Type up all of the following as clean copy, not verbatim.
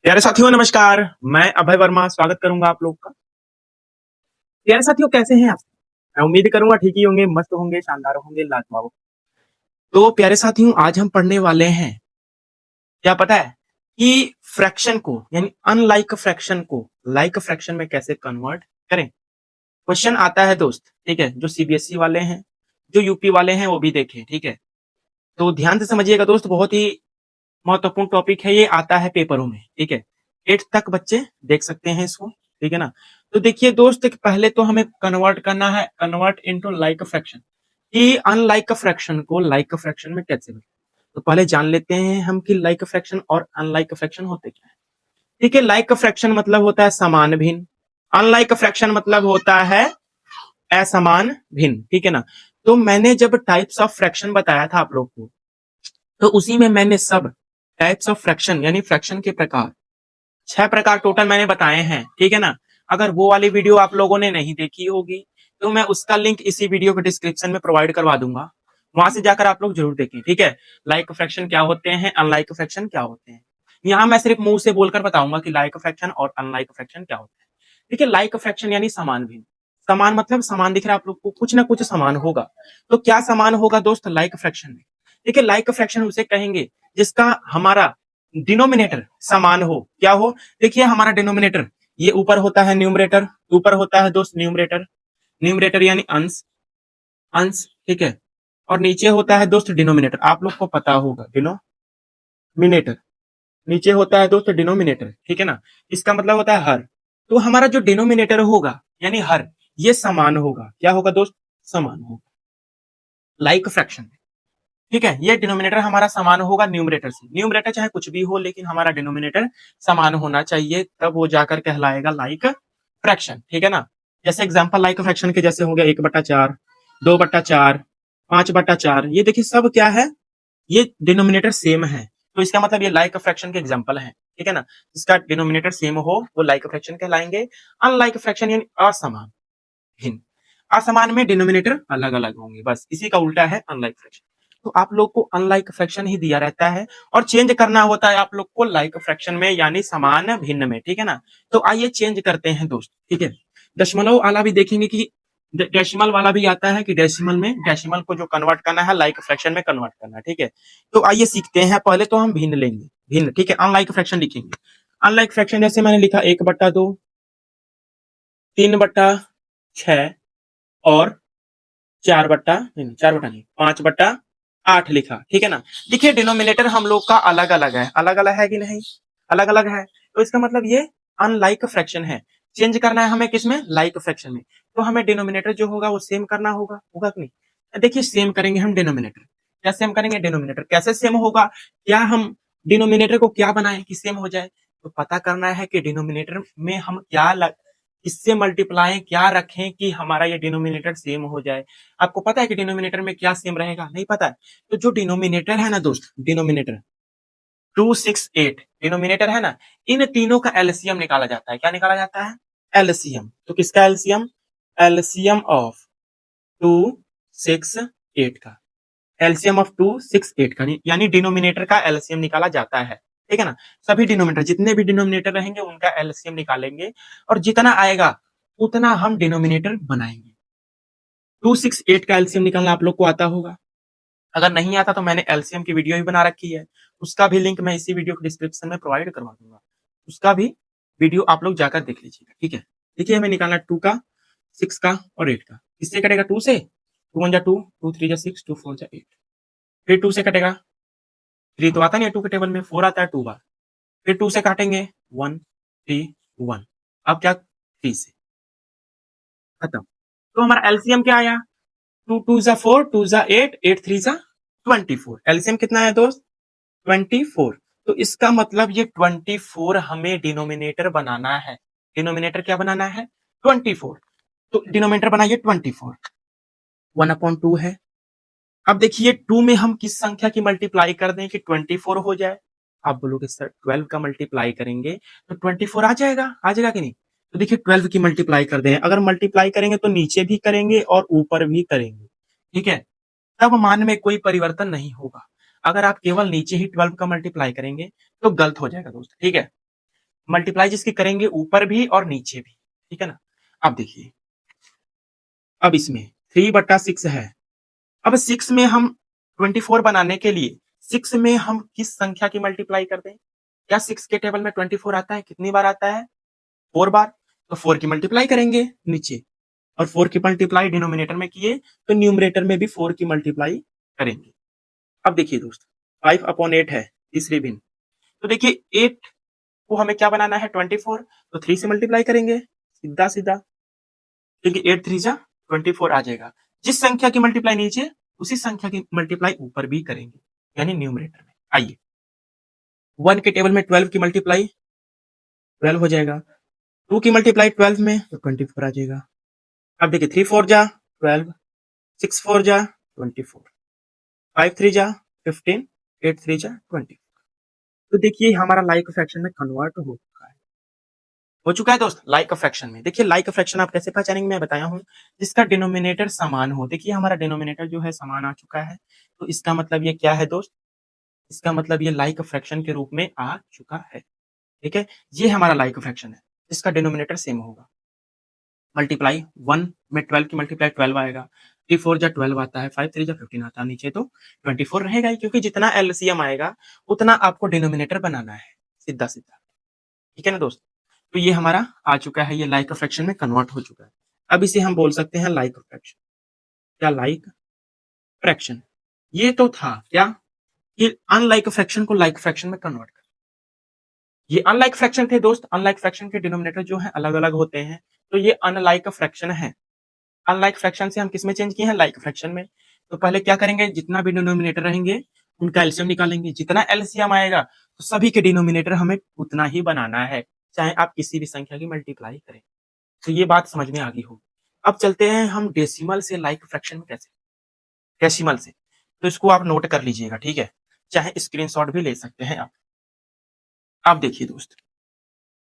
प्यारे साथियों नमस्कार। मैं अभय वर्मा स्वागत करूंगा आप लोग का। प्यारे साथियों कैसे हैं आप? मैं उम्मीद करूंगा ठीक ही होंगे, मस्त होंगे, शानदार होंगे, लाजवाब। तो प्यारे साथियों आज हम पढ़ने वाले हैं, क्या पता है कि फ्रैक्शन को यानी अनलाइक फ्रैक्शन को लाइक फ्रैक्शन में कैसे कन्वर्ट करें। क्वेश्चन आता है दोस्त, ठीक है, जो सीबीएसई वाले हैं, जो यूपी वाले हैं वो भी देखें, ठीक है। तो ध्यान से समझिएगा दोस्त, बहुत ही महत्वपूर्ण टॉपिक है, ये आता है पेपरों में, ठीक है। 8th तक बच्चे देख सकते हैं इसको, ठीक है ना। तो देखिए दोस्त, पहले तो हमें कन्वर्ट करना है, कन्वर्ट इनटू लाइक फ्रैक्शन, कि अनलाइक फ्रैक्शन को लाइक फ्रैक्शन में कैसे बदलें। तो पहले जान लेते हैं हम कि लाइक फ्रैक्शन और अनलाइक फ्रैक्शन होते क्या है। ठीक है, लाइक फ्रैक्शन मतलब होता है समान भिन्न, अनलाइक फ्रैक्शन मतलब होता है असमान भिन्न, ठीक है ना। तो मैंने जब टाइप्स ऑफ फ्रैक्शन बताया था आप लोग को, तो उसी में मैंने सब टाइप्स ऑफ फ्रैक्शन यानी फ्रैक्शन के प्रकार, 6 प्रकार टोटल मैंने बताए हैं, ठीक है ना। अगर वो वाली वीडियो आप लोगों ने नहीं देखी होगी तो मैं उसका लिंक इसी वीडियो के डिस्क्रिप्शन में प्रोवाइड करवा दूंगा, वहां से जाकर आप लोग जरूर देखें, ठीक है। लाइक फ्रैक्शन क्या होते हैं, अनलाइक फ्रैक्शन क्या होते हैं, यहाँ मैं सिर्फ मुंह से बोलकर बताऊंगा कि लाइक फ्रैक्शन और अनलाइक फ्रैक्शन क्या होते हैं। ठीक है, लाइक फ्रैक्शन यानी समान भिन्न। समान मतलब समान दिख रहा है आप लोग को, कुछ ना कुछ समान होगा। तो क्या समान होगा दोस्त लाइक फ्रैक्शन में? ठीक है, लाइक फ्रैक्शन उसे कहेंगे जिसका हमारा डिनोमिनेटर समान हो। क्या हो? देखिए हमारा डिनोमिनेटर, ये ऊपर होता है न्यूमरेटर, ऊपर होता है दोस्त न्यूमरेटर, न्यूमरेटर यानी अंश, अंश, ठीक है। और नीचे होता है दोस्त डिनोमिनेटर, आप लोग को पता होगा डिनोमिनेटर, नीचे होता है दोस्त डिनोमिनेटर, ठीक है ना। इसका मतलब होता है हर। तो हमारा जो डिनोमिनेटर होगा यानी हर, ये समान होगा। क्या होगा दोस्त? समान होगा लाइक फ्रैक्शन, ठीक है। ये डिनोमिनेटर हमारा समान होगा न्यूमरेटर से, न्यूमरेटर चाहे कुछ भी हो लेकिन हमारा डिनोमिनेटर समान होना चाहिए, तब वो जाकर कहलाएगा लाइक फ्रैक्शन, ठीक है ना। जैसे एग्जांपल लाइक फ्रैक्शन के जैसे हो गया 1/4, 2/4, 5/4, ये देखिए सब क्या है, ये डिनोमिनेटर सेम है। तो इसका मतलब ये लाइक फ्रैक्शन के एग्जांपल है, ठीक है ना। इसका डिनोमिनेटर सेम हो वो लाइक फ्रैक्शन कहलाएंगे। अनलाइक फ्रैक्शन यानी असमान भिन्न, असमान में डिनोमिनेटर अलग अलग होंगे, बस इसी का उल्टा है अनलाइक फ्रैक्शन। तो आप लोग को अनलाइक फ्रैक्शन ही दिया रहता है और चेंज करना होता है आप लोग को लाइक फ्रैक्शन में यानी समान भिन्न में, ठीक है ना। तो आइए चेंज करते हैं दोस्त, ठीक है। दशमलव वाला भी देखेंगे कि डेसिमल वाला भी आता है कि डेसिमल में डेसिमल को जो कन्वर्ट करना है लाइक फ्रैक्शन में कन्वर्ट करना है, ठीक है। तो आइए सीखते हैं, पहले तो हम भिन्न लेंगे, भिन्न, ठीक है। अनलाइक फ्रैक्शन लिखेंगे, अनलाइक फ्रैक्शन जैसे मैंने लिखा 1/2, 3/6 और 4/, नहीं 4/, नहीं 5/8 लिखा, ठीक है ना। देखिए डिनोमिनेटर हम लोग का अलग अलग है, अलग अलग है कि नहीं, अलग अलग है। तो इसका मतलब ये अनलाइक फ्रैक्शन है। चेंज करना है हमें किसमें? लाइक फ्रैक्शन में। तो हमें डिनोमिनेटर जो होगा वो सेम करना होगा, होगा कि नहीं? देखिए सेम करेंगे हम डिनोमिनेटर, क्या सेम करेंगे? डिनोमिनेटर कैसे सेम होगा? क्या हम डिनोमिनेटर को क्या बनाए कि सेम हो जाए? तो पता करना है कि डिनोमिनेटर में हम क्या इससे मल्टीप्लाई क्या रखें कि हमारा ये डिनोमिनेटर सेम हो जाए। आपको पता है कि डिनोमिनेटर में क्या सेम रहेगा? नहीं पता है। तो जो डिनोमिनेटर है ना दोस्त, डिनोमिनेटर 268 डिनोमिनेटर है ना, इन तीनों का एलसीएम निकाला जाता है। क्या निकाला जाता है? एलसीएम। तो किसका एलसीएम? एलसीएम ऑफ 268 का, एलसीएम ऑफ 268 का यानी डिनोमिनेटर का एलसीएम निकाला जाता है, ठीक है ना। सभी डिनोमिनेटर, जितने भी डिनोमिनेटर रहेंगे उनका एलसीएम निकालेंगे और जितना आएगा उतना हम डिनोमिनेटर बनाएंगे। 268 का एलसीएम निकालना आप लोग को आता होगा, अगर नहीं आता तो मैंने एलसीएम की वीडियो भी बना रखी है, उसका भी लिंक मैं इसी वीडियो के डिस्क्रिप्शन में प्रोवाइड करवा दूंगा, उसका भी वीडियो आप लोग जाकर देख लीजिएगा, ठीक है। देखिए हमें निकालना 2 का, 6 का और 8 का। किससे कटेगा? 2 से, 2 1 जा 2, 2 3 जा 6, 2 4 जा 8। फिर 2 से कटेगा, 3 तो आता नहीं है 2 के टेबल में, 4 आता है 2 बार। फिर 2 से काटेंगे 1 3 1, अब क्या 3 से, खत्म। तो हमारा एलसीएम क्या आया? 2 2 जा 4, 2 जा 8, 8 3 जा 24। एलसीएम कितना है दोस्त? 24। तो इसका मतलब ये 24 हमें डिनोमिनेटर बनाना है। डिनोमिनेटर क्या बनाना है? 24। तो डिनोमिनेटर बनाइए 24, 1/2 है। अब देखिए 2 में हम किस संख्या की मल्टीप्लाई कर दें कि 24 हो जाए? आप बोलोगे सर 12 का मल्टीप्लाई करेंगे तो 24 आ जाएगा, आ जाएगा कि नहीं? तो देखिए 12 की मल्टीप्लाई कर दें, अगर मल्टीप्लाई करेंगे तो नीचे भी करेंगे और ऊपर भी करेंगे, ठीक है। तब मान में कोई परिवर्तन नहीं होगा। अगर आप केवल नीचे ही 12 का मल्टीप्लाई करेंगे तो गलत हो जाएगा दोस्त, ठीक है। मल्टीप्लाई जिसकी करेंगे ऊपर भी और नीचे भी, ठीक है ना। अब देखिए, अब इसमें 3/6 है। अब 6 में हम 24 बनाने के लिए 6 में हम किस संख्या की मल्टीप्लाई कर दें? क्या 6 के टेबल में 24 आता है? कितनी बार आता है? 4 बार। तो 4 की मल्टीप्लाई करेंगे नीचे, और 4 की मल्टीप्लाई डिनोमिनेटर में किए तो न्यूमरेटर में भी 4 की मल्टीप्लाई करेंगे। अब देखिए दोस्त, 5/8 है तीसरी भिन्न। तो देखिए 8 को हमें क्या बनाना है? 24। तो 3 से मल्टीप्लाई करेंगे सीधा सीधा, क्योंकि 8 3 जा 24 आ जाएगा। जिस संख्या की मल्टीप्लाई नीचे, उसी संख्या की मल्टीप्लाई ऊपर भी करेंगे, यानी न्यूमरेटर में। आइए, 1 के टेबल में 12 की मल्टीप्लाई 12 हो जाएगा, 2 की मल्टीप्लाई 12 में तो 24 आ जाएगा। अब देखिए 3 4 जा 12, 6 4 जा 24, 5 3 जा 15, 8 3 जा 20। तो देखिए हमारा लाइक फ्रैक्शन में कन्वर्ट हो चुका है दोस्त, लाइक फ्रैक्शन में। देखिए लाइक फ्रैक्शन आप कैसे पहचानेंगे, मैं बताया हूँ। जिसका डिनोमिनेटर समान हो। देखिए हमारा डिनोमिनेटर जो है समान आ चुका है, तो इसका मतलब ये क्या है दोस्त? इसका मतलब ये लाइक फ्रैक्शन के रूप में आ चुका है, ठीक है। ये हमारा लाइक फ्रैक्शन है, इसका डिनोमिनेटर सेम होगा। मल्टीप्लाई 1 में 12 की मल्टीप्लाई 12 आएगा, 3 4 जा 12 आता है, 5 3 जा 15 आता है, नीचे तो 24 रहेगा ही, क्योंकि जितना एलसीएम आएगा उतना आपको डिनोमिनेटर बनाना है, सीधा सीधा, ठीक है ना दोस्त। तो ये हमारा आ चुका है, ये लाइक फ्रैक्शन में कन्वर्ट हो चुका है। अब इसे हम बोल सकते हैं लाइक फ्रैक्शन। क्या? Like fraction. ये तो था क्या कि अनलाइक फ्रैक्शन को लाइक फ्रैक्शन में कन्वर्ट कर। ये अनलाइक फ्रैक्शन थे दोस्त, अनलाइक फ्रैक्शन के डिनोमिनेटर जो है अलग अलग होते हैं, तो ये अनलाइक फ्रैक्शन है। अनलाइक फ्रैक्शन से हम किस में चेंज किए हैं? लाइक फ्रैक्शन में। तो पहले क्या करेंगे, जितना भी डिनोमिनेटर रहेंगे उनका एलसीएम निकालेंगे, जितना एलसीएम आएगा तो सभी के डिनोमिनेटर हमें उतना ही बनाना है, चाहे आप किसी भी संख्या की मल्टीप्लाई करें। तो ये बात समझ में आ गई हो। अब चलते हैं हम डेसिमल से लाइक फ्रैक्शन में कैसे, डेसिमल से। तो इसको आप नोट कर लीजिएगा, ठीक है, चाहे स्क्रीनशॉट भी ले सकते हैं आप। अब देखिए दोस्त,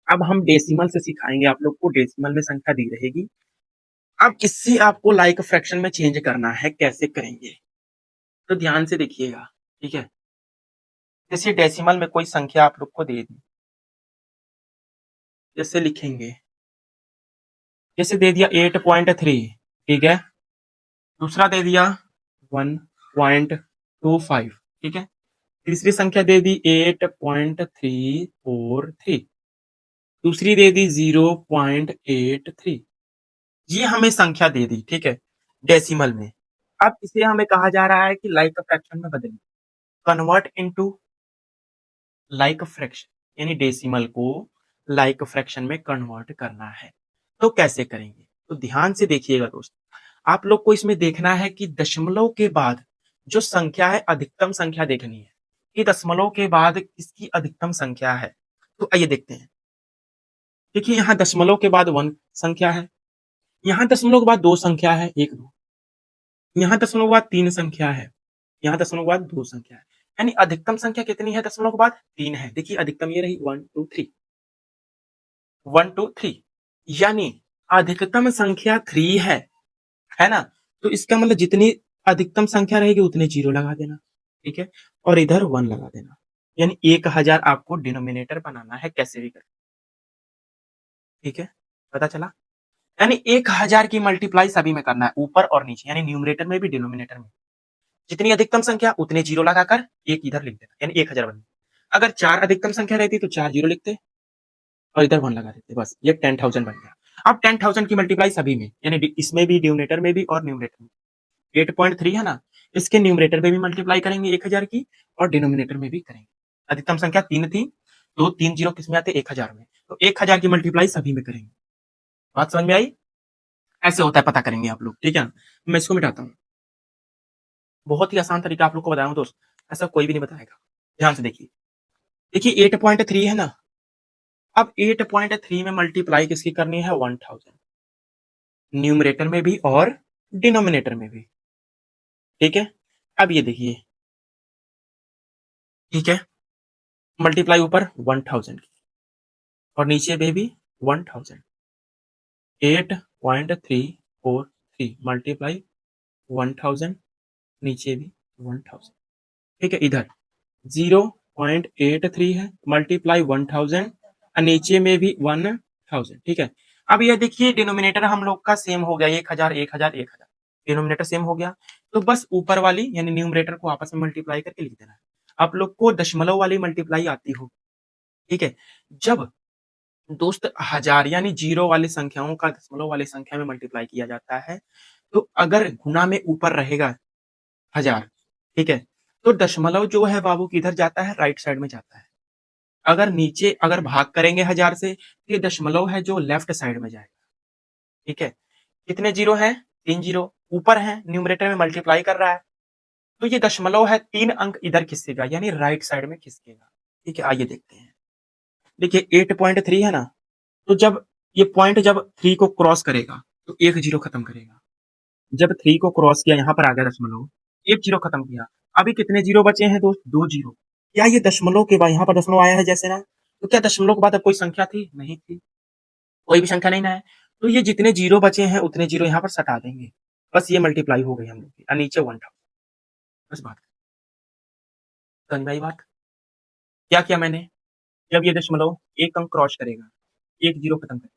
अब हम डेसिमल से सिखाएंगे आप लोग को, डेसिमल में संख्या दी रहेगी। अब इससे आपको लाइक फ्रैक्शन में चेंज करना है, कैसे करेंगे तो ध्यान से देखिएगा, ठीक है। जैसे डेसिमल में कोई संख्या आप लोग को दे दी, जैसे लिखेंगे, जैसे दे दिया 8.3, ठीक है। दूसरा दे दिया 1.25, ठीक है। तीसरी संख्या दे दी 8.343, दूसरी दे दी 0.83। ये हमें संख्या दे दी, ठीक है, डेसिमल में। अब इसे हमें कहा जा रहा है कि लाइक फ्रैक्शन में बदलिए, कन्वर्ट इनटू लाइक फ्रैक्शन, यानी डेसिमल को लाइक फ्रैक्शन में कन्वर्ट करना है। तो कैसे करेंगे? तो ध्यान से देखिएगा दोस्त, आप लोग को इसमें देखना है कि दशमलव के बाद जो संख्या है, अधिकतम संख्या देखनी है कि दशमलव के बाद किसकी अधिकतम संख्या है। तो आइए देखते हैं। देखिए यहाँ दशमलव के बाद 1 संख्या है, यहाँ दशमलव के बाद 2 संख्या है, 1 2, यहाँ दशमलव के बाद 3 संख्या है, यहाँ दशमलव के बाद 2 संख्या है, यानी अधिकतम संख्या कितनी है दशमलव के बाद? 3 है। देखिए अधिकतम ये रही 1 2 3, 1 2 3, यानी अधिकतम संख्या 3 है ना। तो इसका मतलब जितनी अधिकतम संख्या रहेगी उतने 0 लगा देना, ठीक है, और इधर 1 लगा देना, यानी 1000 आपको डिनोमिनेटर बनाना है, कैसे भी कर, ठीक है, पता चला। यानी 1000 की मल्टीप्लाई सभी में करना है, ऊपर और नीचे, यानी न्यूमरेटर में भी डिनोमिनेटर में। जितनी अधिकतम संख्या उतने 0 लगाकर एक इधर लिख देना, यानी 1000 बन। अगर 4 अधिकतम संख्या रहती तो 4 0 लिखते और इधर 1 लगा देते, बस ये 10,000 बन गया। अब 10,000 की मल्टीप्लाई सभी में, यानी इसमें भी, डिनोमिनेटर में भी और न्यूमरेटर में। 8.3 है ना, इसके न्यूमरेटर में भी मल्टीप्लाई करेंगे 1000 की, और डिनोमिनेटर में भी करेंगे। अधिकतम संख्या 3 थी, तो 3 0 किसमें आते? 1000 में, तो 1000 की मल्टीप्लाई सभी में करेंगे। बात समझ में आई? ऐसे होता है, पता करेंगे आप लोग, ठीक है। मैं इसको मिटाता हूँ, बहुत ही आसान तरीका आप लोग को बताया हूँ दोस्त, ऐसा कोई भी नहीं बताएगा। ध्यान से देखिए, देखिए 8.3 है ना, अब 8.3 में मल्टीप्लाई किसकी करनी है? 1000, न्यूमरेटर में भी और डिनोमिनेटर में भी, ठीक है। अब ये देखिए, ठीक है, मल्टीप्लाई ऊपर 1000 की और नीचे में भी 1000, 8.343 मल्टीप्लाई 1000, नीचे भी 1000, ठीक है। इधर 0.83 है, मल्टीप्लाई 1000 और नीचे में भी 1000, ठीक है। अब ये देखिए डिनोमिनेटर हम लोग का सेम हो गया, 1000 1000 1000, डिनोमिनेटर सेम हो गया। तो बस ऊपर वाली यानी न्यूमरेटर को आपस में मल्टीप्लाई करके लिख देना है। आप लोग को दशमलव वाली मल्टीप्लाई आती हो, ठीक है। जब दोस्त हजार यानी जीरो वाली संख्याओं का दशमलव वाली संख्या में मल्टीप्लाई किया जाता है, तो अगर गुना में ऊपर रहेगा 1000, ठीक है, तो दशमलव जो है बाबू किधर जाता है, राइट साइड में जाता है। अगर नीचे अगर भाग करेंगे 1000 से, तो ये दशमलव है जो लेफ्ट साइड में जाएगा, ठीक है। कितने जीरो है, 3 जीरो ऊपर है, न्यूमरेटर में मल्टीप्लाई कर रहा है, तो ये दशमलव है 3 अंक इधर खिसकेगा यानी राइट साइड में खिसकेगा, ठीक है। आइए देखते हैं, देखिए 8.3 है ना, तो जब ये पॉइंट जब 3 को क्रॉस करेगा तो एक जीरो खत्म करेगा। जब 3 को क्रॉस किया, यहाँ पर आ गया दशमलव, एक जीरो खत्म किया। अभी कितने जीरो बचे हैं दोस्त, 2 जीरो। क्या ये दशमलव के बाद यहाँ पर दशमलव आया है जैसे ना, तो क्या दशमलव के बाद अब कोई संख्या थी, नहीं थी, कोई भी संख्या नहीं ना है। तो ये जितने जीरो बचे हैं उतने जीरो यहाँ पर सटा देंगे, बस ये मल्टीप्लाई हो गई हम लोग की, और नीचे 1 था। बस बात समझ में आई बात। क्या किया मैंने, जब ये दशमलव एक अंक क्रॉस करेगा, एक जीरो खत्म करेगा,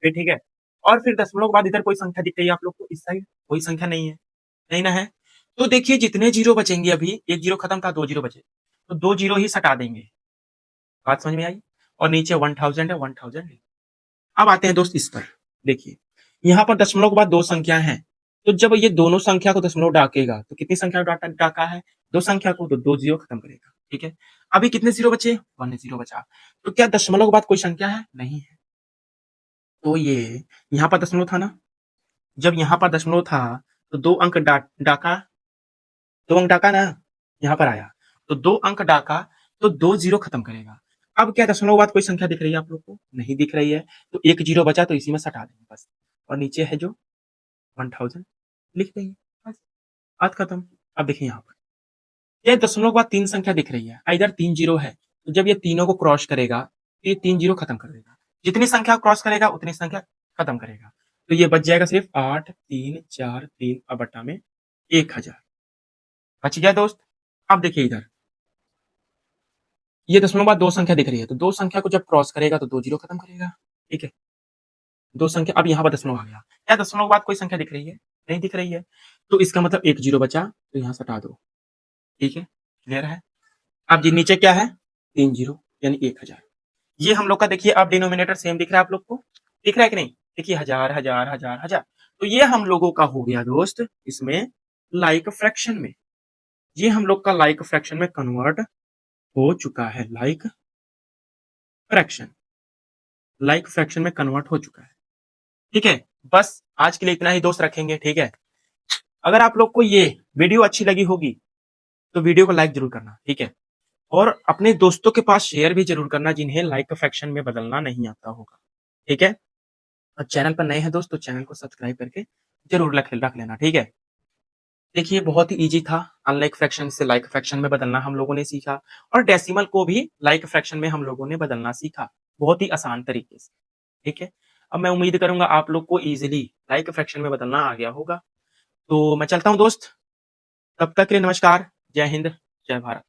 फिर ठीक है। और फिर दशमलव के बाद इधर कोई संख्या दिख रही है आप लोग को, इस साइड कोई संख्या नहीं है, नहीं ना है। तो देखिए जितने जीरो बचेंगे, अभी एक जीरो खत्म था, 2 जीरो बचे, तो 2 जीरो ही सटा देंगे। बात समझ में आई। और नीचे 1000 है, 1000 है। अब आते हैं दोस्त इस पर, देखिए यहाँ पर दशमलव के बाद दो संख्या है, तो जब ये दोनों संख्या को दशमलव डाकेगा तो कितनी संख्या को डाका है, दो संख्या को, तो 2 जीरो खत्म करेगा, ठीक है। अभी कितने जीरो बचे, 1 जीरो बचा। तो क्या दशमलव के बाद कोई संख्या है, नहीं है। तो ये यहाँ पर दशमलव था ना, जब यहाँ पर दशमलव था तो 2 अंक डाका, 2 अंक डाका ना, यहाँ पर आया तो 2 अंक डाका, तो 2 जीरो खत्म करेगा। अब क्या दशमलव के बाद कोई संख्या दिख रही है आप लोग को, नहीं दिख रही है, तो एक जीरो बचा तो इसी में सटा देंगे बस। और नीचे है जो 1000 लिख देंगे, बस बात खत्म। अब देखिए यहाँ पर ये दशमलव के बाद 3 संख्या दिख रही है, इधर 3 जीरो है, तो जब ये तीनों को क्रॉस करेगा तो ये 3 जीरो खत्म कर देगा, जितनी संख्या क्रॉस करेगा उतनी संख्या खत्म करेगा। तो ये बच जाएगा सिर्फ 8 3 4 3 और बट्टा में 1000 बच गया दोस्त। अब देखिए इधर ये दशमलव बाद दो संख्या दिख रही है, तो दो संख्या को जब क्रॉस करेगा तो 2 जीरो खत्म करेगा, ठीक है। दो संख्या, अब यहाँ पर दशमलव आ गया, क्या दशमलव के बाद कोई संख्या दिख रही है, नहीं दिख रही है, तो इसका मतलब एक जीरो बचा, तो यहाँ सटा दो, ठीक है, क्लियर है। अब जी नीचे क्या है, 3 जीरो यानी 1000। ये हम लोग का देखिए अब डिनोमिनेटर सेम दिख रहा है आप लोग को, दिख रहा है कि नहीं, देखिए 1000 1000 1000 1000। तो ये हम लोगों का हो गया दोस्त इसमें लाइक फ्रैक्शन में, ये हम लोग का लाइक फ्रैक्शन में कन्वर्ट हो चुका है, लाइक फ्रैक्शन, लाइक फ्रैक्शन में कन्वर्ट हो चुका है, ठीक है। बस आज के लिए इतना ही दोस्त रखेंगे, ठीक है। अगर आप लोग को ये वीडियो अच्छी लगी होगी तो वीडियो को लाइक जरूर करना, ठीक है। और अपने दोस्तों के पास शेयर भी जरूर करना जिन्हें लाइक फ्रैक्शन में बदलना नहीं आता होगा, ठीक है। और चैनल पर नए हैं दोस्त तो चैनल को सब्सक्राइब करके जरूर रख लेना, ठीक है। देखिए बहुत ही इजी था, अनलाइक फ्रैक्शन से लाइक फ्रैक्शन में बदलना हम लोगों ने सीखा, और डेसिमल को भी लाइक फ्रैक्शन में हम लोगों ने बदलना सीखा, बहुत ही आसान तरीके से, ठीक है। अब मैं उम्मीद करूंगा आप लोग को इजीली लाइक फ्रैक्शन में बदलना आ गया होगा। तो मैं चलता हूं दोस्त, तब तक के लिए नमस्कार, जय हिंद, जय भारत।